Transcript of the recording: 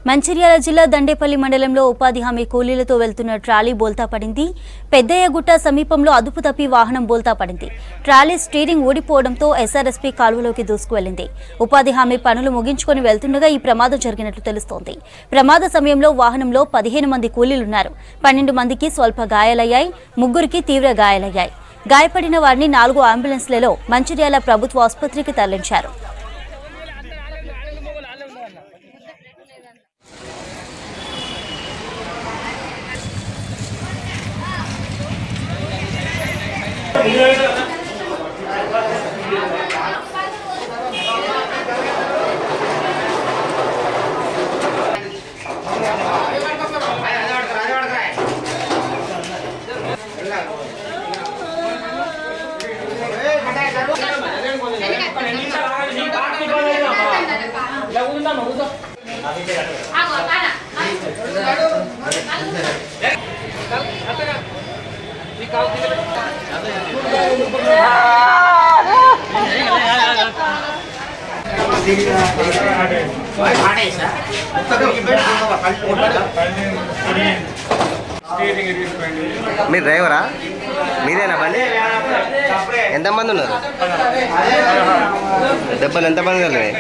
మంచిర్యాల జిల్లా దండేపల్లి మండలంలో ఉపాధి హామీ కూలీలతో వెళ్తున్న ట్రాలీ బోల్తా పడింది. పెద్దయ్యగుట్ట సమీపంలో అదుపు తప్పి వాహనం బోల్తా పడింది. ట్రాలీ స్టీరింగ్ ఊడిపోవడంతో ఎస్ఆర్ఎస్పీ కాలువలోకి దూసుకువెళ్లింది. ఉపాధి హామీ పనులు ముగించుకొని వెళ్తుండగా ఈ ప్రమాదం జరిగినట్లు తెలుస్తోంది. ప్రమాద సమయంలో వాహనంలో 15 మంది కూలీలున్నారు. 12 మందికి స్వల్ప గాయాలయ్యాయి, 3కి తీవ్ర గాయాలయ్యాయి. గాయపడిన వారిని 4 అంబులెన్స్లలో మంచిర్యాల ప్రభుత్వ ఆసుపత్రికి తరలించారు. మీరు డ్రైవరా? మీరేనా బండి? ఎంతమంది ఉన్నారు? దెబ్బలు ఎంతమంది కలిగినాయి?